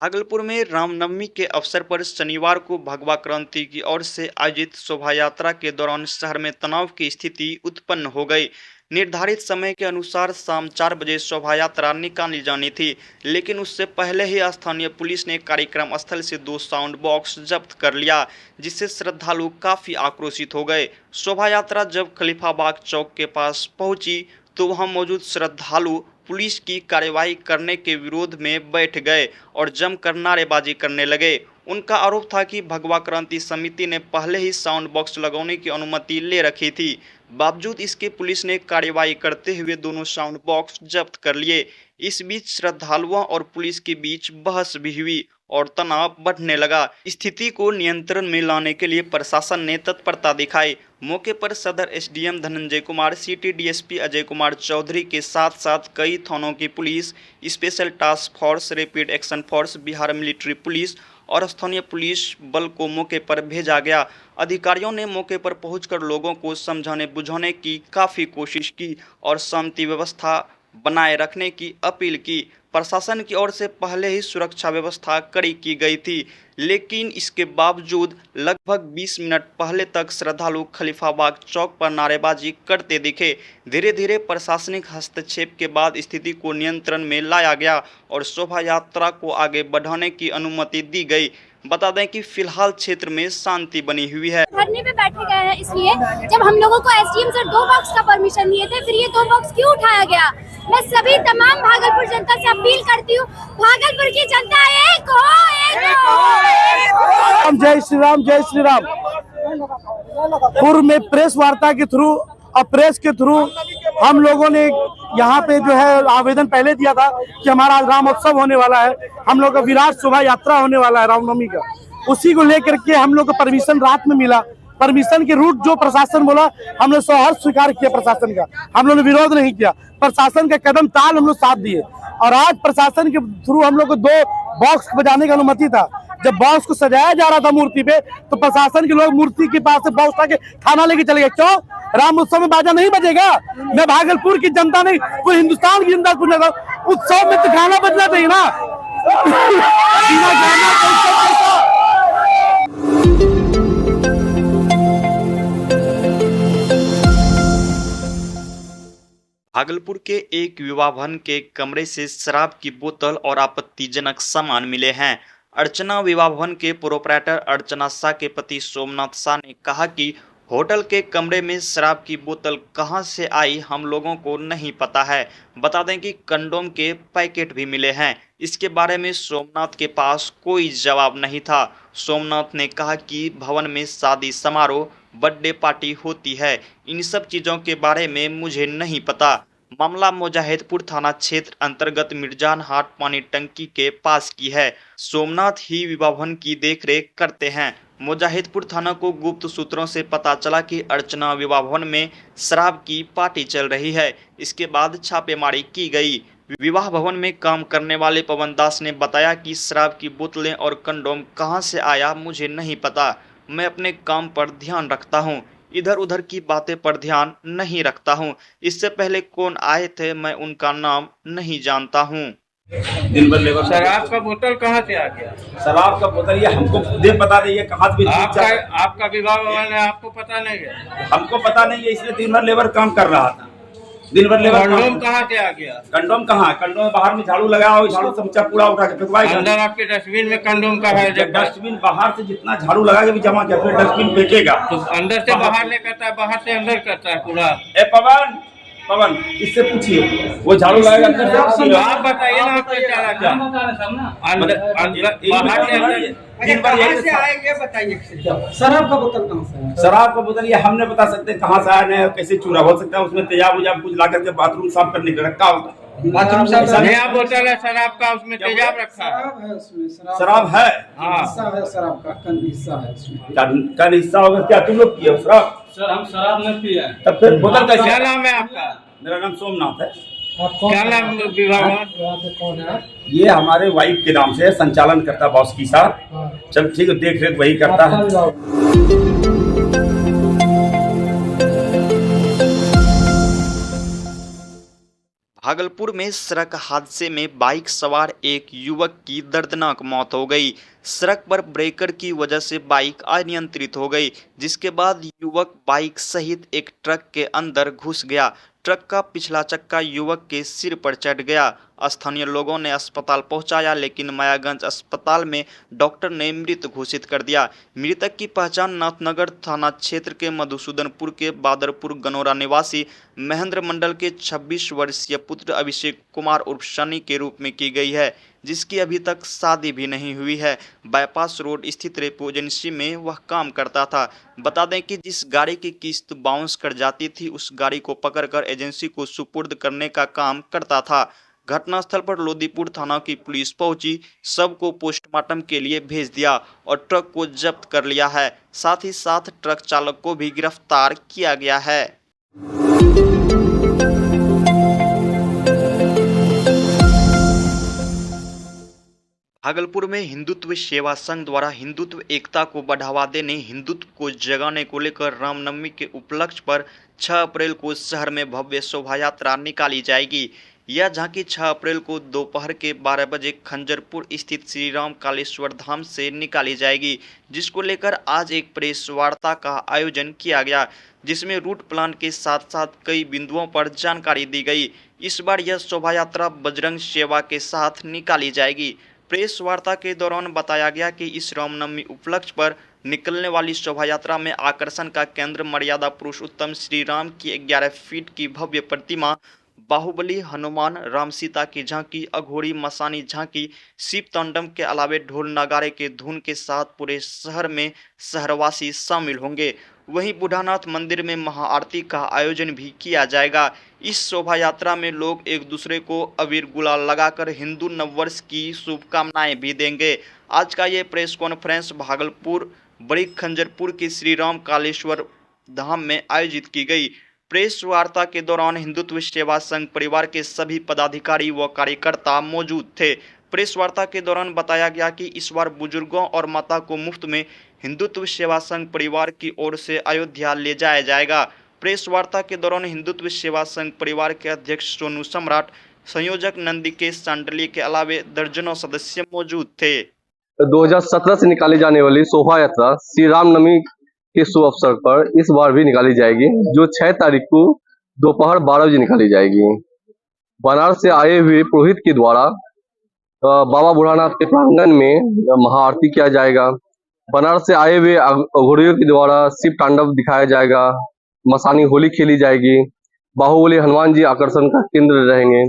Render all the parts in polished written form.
भागलपुर में रामनवमी के अवसर पर शनिवार को भगवा क्रांति की ओर से आयोजित शोभा यात्रा के दौरान शहर में तनाव की स्थिति उत्पन्न हो गई। निर्धारित समय के अनुसार शाम 4 बजे शोभा यात्रा निकाली जानी थी, लेकिन उससे पहले ही स्थानीय पुलिस ने कार्यक्रम स्थल से 2 साउंड बॉक्स जब्त कर लिया, जिससे श्रद्धालु काफी आक्रोशित हो गए। शोभा यात्रा जब खलीफाबाग चौक के पास पहुंची तो वहां मौजूद श्रद्धालु पुलिस की कार्रवाई करने के विरोध में बैठ गए और जमकर नारेबाजी करने लगे। उनका आरोप था कि भगवा क्रांति समिति ने पहले ही साउंड बॉक्स लगाने की अनुमति ले रखी थी। बावजूद इसके पुलिस ने कार्रवाई करते हुए दोनों साउंड बॉक्स जब्त कर लिए। इस बीच श्रद्धालुओं और पुलिस के बीच बहस भी हुई और तनाव बढ़ने लगा। स्थिति को नियंत्रण में लाने के लिए प्रशासन ने तत्परता दिखाई। मौके पर सदर SDM Dhananjay Kumar, city DSP Ajay Kumar Chaudhary के साथ साथ कई थानों की police, special task force, rapid action force, Bihar military police और स्थानीय पुलिस बल को मौके पर भेजा गया। अधिकारियों ने मौके पर पहुंचकर लोगों को समझाने बुझाने की काफ़ी कोशिश की और शांति व्यवस्था बनाए रखने की अपील की। प्रशासन की ओर से पहले ही सुरक्षा व्यवस्था कड़ी की गई थी, लेकिन इसके बावजूद लगभग 20 मिनट पहले तक श्रद्धालु खलीफाबाग चौक पर नारेबाजी करते दिखे। धीरे धीरे प्रशासनिक हस्तक्षेप के बाद स्थिति को नियंत्रण में लाया गया और शोभा यात्रा को आगे बढ़ाने की अनुमति दी गई। बता दें कि फिलहाल क्षेत्र में शांति बनी हुई है। धरने पे बैठे गए हैं, इसलिए जब हम लोगों को एसडीएम से 2 बॉक्स का परमिशन दिए थे, फिर ये 2 बॉक्स क्यों उठाया गया? मैं सभी तमाम भागलपुर जनता से अपील करती हूँ, भागलपुर की जनता एक हो, एक हो। जय श्री राम, जय श्री राम। पूर्व में प्रेस वार्ता के थ्रू और प्रेस के थ्रू हम लोगों ने यहाँ पे जो है आवेदन पहले दिया था कि हमारा रामोत्सव होने वाला है, हम लोग का विराट शोभा यात्रा होने वाला है रामनवमी का। उसी को लेकर के हम लोग को परमिशन रात में मिला। परमिशन के रूट जो प्रशासन बोला, हम लोग सहर्ष स्वीकार किया प्रशासन का, हम लोग ने विरोध नहीं किया। प्रशासन का कदम ताल हम लोग साथ दिए और आज प्रशासन के थ्रू हम लोग को 2 बॉक्स बजाने की अनुमति था। जब बॉक्स को सजाया जा रहा था मूर्ति पे, तो प्रशासन के लोग मूर्ति के पास से बॉक्स लाके थाना लेके चले गए। क्यों? राम उत्सव में बाजा नहीं बजेगा? मैं भागलपुर की जनता नहीं, पूरे हिंदुस्तान की जनता पूछना था, उत्सव में तो गाना बजना चाहिए ना। भागलपुर के एक विवाह भवन के कमरे से शराब की बोतल और आपत्तिजनक सामान मिले हैं। अर्चना विवाह भवन के प्रोपराइटर अर्चना शाह के पति सोमनाथ शाह ने कहा कि होटल के कमरे में शराब की बोतल कहां से आई हम लोगों को नहीं पता है। बता दें कि कंडोम के पैकेट भी मिले हैं। इसके बारे में सोमनाथ के पास कोई जवाब नहीं था। सोमनाथ ने कहा कि भवन में शादी समारोह, बर्थडे पार्टी होती है, इन सब चीज़ों के बारे में मुझे नहीं पता। मामला मुजाहिदपुर थाना क्षेत्र अंतर्गत मिर्जान हाट पानी टंकी के पास की है। सोमनाथ ही विवाह भवन की देखरेख करते हैं। मुजाहिदपुर थाना को गुप्त सूत्रों से पता चला कि अर्चना विवाह भवन में शराब की पार्टी चल रही है। इसके बाद छापेमारी की गई। विवाह भवन में काम करने वाले पवन दास ने बताया कि शराब की बोतलें और कंडोम कहां से आया मुझे नहीं पता। मैं अपने काम पर ध्यान रखता हूं, इधर उधर की बातें पर ध्यान नहीं रखता हूं। इससे पहले कौन आए थे मैं उनका नाम नहीं जानता हूं। दिन भर लेबर। शराब का बोतल कहाँ से आ गया? शराब का बोतल ये हमको खुद पता नहीं है कहाँ से। आपका विवाह भवन है, आपको पता नहीं है? हमको पता नहीं है, इसलिए दिन भर लेबर काम कर रहा था। दिन भर लेबर। कंडोम कहाँ से आ गया? कंडोम कहाँ? कंडोम बाहर में झाड़ू लगाया हो, झाड़ू से पूरा उठा के फेंकवाएगा। अंदर आपके डस्टबिन में कंडोम का है। जब डस्टबिन बाहर से जितना झाड़ू लगा के भी जमा किया, फिर डस्टबिन फेंकेगा तो अंदर से बाहर ले करता है, बाहर से अंदर करता है पूरा। ए पवन, पवन इससे पूछिए, वो झाड़ू लगाएगा अंदर से। आप बताइए ना, आपके क्या क्या अंदर बाहर से अंदर दिन भर यही से आएंगे। बताइए शराब का बोतल कहाँ से है? शराब का बोतल ये हम नहीं बता सकते कहाँ से आया है, कैसे चूरा हो सकता है। उसमें तेजाब उजाब कुछ ला करके बाथरूम साफ करने के रखा होगा। बाथरूम साफ नया बोतल है शराब का, उसमें तेजाब रखा है। उसमें शराब है। हाँ, हिस्सा है शराब का, कल हिस्सा है उसमें। कल हिस्सा होगा क्या? तुम लोग किए शराब? सर हम शराब नहीं पिए। तब फिर बोतल कैसे? क्या नाम है आपका? मेरा नाम सोमनाथ है। क्या नाम विवाह भवन? कौन है? ये हमारे वाइफ के नाम से संचालन करता बॉस की साथ। चल ठीक है, देख रेख वही करता है। भागलपुर में सड़क हादसे में बाइक सवार एक युवक की दर्दनाक मौत हो गई। सड़क पर ब्रेकर की वजह से बाइक अनियंत्रित हो गई, जिसके बाद युवक बाइक सहित एक ट्रक के अंदर घुस गया। ट्रक का पिछला चक्का युवक के सिर पर चढ़ गया। स्थानीय लोगों ने अस्पताल पहुंचाया, लेकिन मायागंज अस्पताल में डॉक्टर ने मृत घोषित कर दिया। मृतक की पहचान नाथनगर थाना क्षेत्र के मधुसूदनपुर के बादरपुर गनौरा निवासी महेंद्र मंडल के 26 वर्षीय पुत्र अभिषेक कुमार उर्फ सनी के रूप में की गई है, जिसकी अभी तक शादी भी नहीं हुई है। बाईपास रोड स्थित रेपो एजेंसी में वह काम करता था। बता दें कि जिस गाड़ी की किस्त बाउंस कर जाती थी, उस गाड़ी को पकड़कर एजेंसी को सुपुर्द करने का काम करता था। घटनास्थल पर लोदीपुर थाना की पुलिस पहुंची, शव को पोस्टमार्टम के लिए भेज दिया और ट्रक को जब्त कर लिया है। साथ ही साथ ट्रक चालक को भी गिरफ्तार किया गया है। भागलपुर में हिंदुत्व सेवा संघ द्वारा हिंदुत्व एकता को बढ़ावा देने, हिंदुत्व को जगाने को लेकर रामनवमी के उपलक्ष्य पर 6 अप्रैल को शहर में भव्य शोभा यात्रा निकाली जाएगी। यह झांकी 6 अप्रैल को दोपहर के 12 बजे खंजरपुर स्थित श्री राम कालेश्वर धाम से निकाली जाएगी, जिसको लेकर आज एक प्रेस वार्ता का आयोजन किया गया, जिसमें रूट प्लान के साथ साथ कई बिंदुओं पर जानकारी दी गई। इस बार यह शोभा यात्रा बजरंग सेवा के साथ निकाली जाएगी। प्रेस वार्ता के दौरान बताया गया कि इस रामनवमी उपलक्ष्य पर निकलने वाली शोभा यात्रा में आकर्षण का केंद्र मर्यादा पुरुषोत्तम श्री राम की 11 फीट की भव्य प्रतिमा, बाहुबली, हनुमान, राम सीता की झांकी, अघोरी मसानी झांकी, शिव तांडव के अलावे ढोल नगाड़े के धुन के साथ पूरे शहर में शहरवासी शामिल होंगे। वहीं बुढ़ानाथ मंदिर में महाआरती का आयोजन भी किया जाएगा। इस शोभा यात्रा में लोग एक दूसरे को अबीर गुलाल लगाकर हिंदू नववर्ष की शुभकामनाएं भी देंगे। आज का ये प्रेस कॉन्फ्रेंस भागलपुर बड़ी खंजरपुर की श्री राम कालेश्वर धाम में आयोजित की गई। प्रेस वार्ता के दौरान हिंदुत्व सेवा संघ परिवार के सभी पदाधिकारी व कार्यकर्ता मौजूद थे। प्रेस वार्ता के दौरान बताया गया कि इस बार बुजुर्गों और माता को मुफ्त में हिंदुत्व सेवा संघ परिवार की ओर से अयोध्या ले जाया जाएगा। प्रेस वार्ता के दौरान हिंदुत्व सेवा संघ परिवार के अध्यक्ष सोनू सम्राट, संयोजक नंदिकेश सांडली के अलावे दर्जनों सदस्य मौजूद थे। 2017 से निकाली जाने वाली शोभा यात्रा श्री रामनवमी के शुभ अवसर पर इस बार भी निकाली जाएगी, जो 6 तारीख को दोपहर 12 बजे निकाली जाएगी। बनारस से आए हुए पुरोहित के द्वारा बाबा बुढ़ानाथ के प्रांगण में महाआरती किया जाएगा। बनारस से आए हुए अघोरियों के द्वारा शिव तांडव दिखाया जाएगा। मसानी होली खेली जाएगी। बाहुबली हनुमान जी आकर्षण का केंद्र रहेंगे।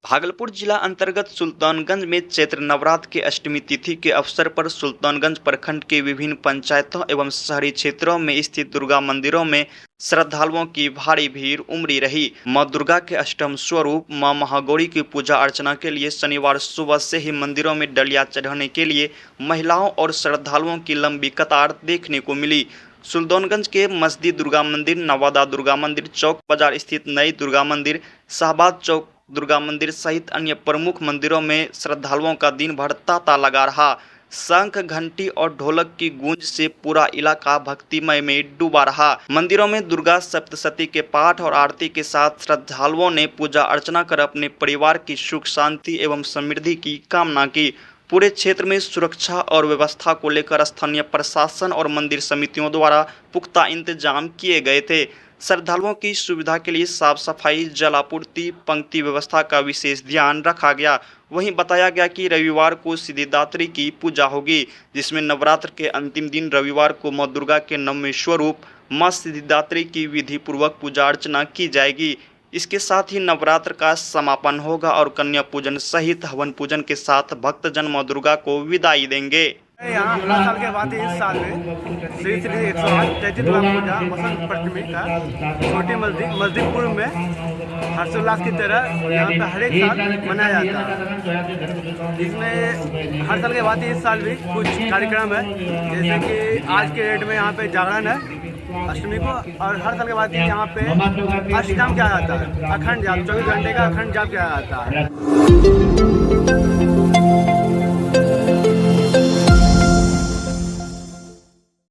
भागलपुर जिला अंतर्गत सुल्तानगंज में चैत्र नवरात्र के अष्टमी तिथि के अवसर पर सुल्तानगंज प्रखंड के विभिन्न पंचायतों एवं शहरी क्षेत्रों में स्थित दुर्गा मंदिरों में श्रद्धालुओं की भारी भीड़ उमड़ी रही। मां दुर्गा के अष्टम स्वरूप मां महागौरी की पूजा अर्चना के लिए शनिवार सुबह से ही मंदिरों में डलिया चढ़ाने के लिए महिलाओं और श्रद्धालुओं की लंबी कतार देखने को मिली। सुल्तानगंज के मस्जिद दुर्गा मंदिर, नवादा दुर्गा मंदिर, चौक बाजार स्थित नई दुर्गा मंदिर, शाहबाद चौक दुर्गा मंदिर सहित अन्य प्रमुख मंदिरों में श्रद्धालुओं का दिन भर तांता लगा रहा। शंख, घंटी और ढोलक की गूंज से पूरा इलाका भक्तिमय में डूबा रहा। मंदिरों में दुर्गा सप्तशती के पाठ और आरती के साथ श्रद्धालुओं ने पूजा अर्चना कर अपने परिवार की सुख शांति एवं समृद्धि की कामना की। पूरे क्षेत्र में सुरक्षा और व्यवस्था को लेकर स्थानीय प्रशासन और मंदिर समितियों द्वारा पुख्ता इंतजाम किए गए थे। श्रद्धालुओं की सुविधा के लिए साफ सफाई, जल आपूर्ति, पंक्ति व्यवस्था का विशेष ध्यान रखा गया। वहीं बताया गया कि रविवार को सिद्धिदात्री की पूजा होगी, जिसमें नवरात्र के अंतिम दिन रविवार को मां दुर्गा के नववें स्वरूप मां सिद्धिदात्री की विधि पूर्वक पूजा अर्चना की जाएगी। इसके साथ ही नवरात्र का समापन होगा और कन्या पूजन सहित हवन पूजन के साथ भक्तजन मां दुर्गा को विदाई देंगे। यहाँ 18 साल के बाद इस साल में श्री 108 चैती दुर्गा पूजा वसंत पंचमी का छोटी मस्जिदपुर में हर्षोल्लास की तरह यहाँ पे हर एक साल मनाया जाता है। इसमें हर साल के बाद इस साल भी कुछ कार्यक्रम है, जैसे कि आज के डेट में यहाँ पे जागरण है अष्टमी को, और हर साल के बाद यहाँ पे अष्टजाम किया जाता है। अखंड जाप 24 घंटे का अखंड जाप किया जाता है।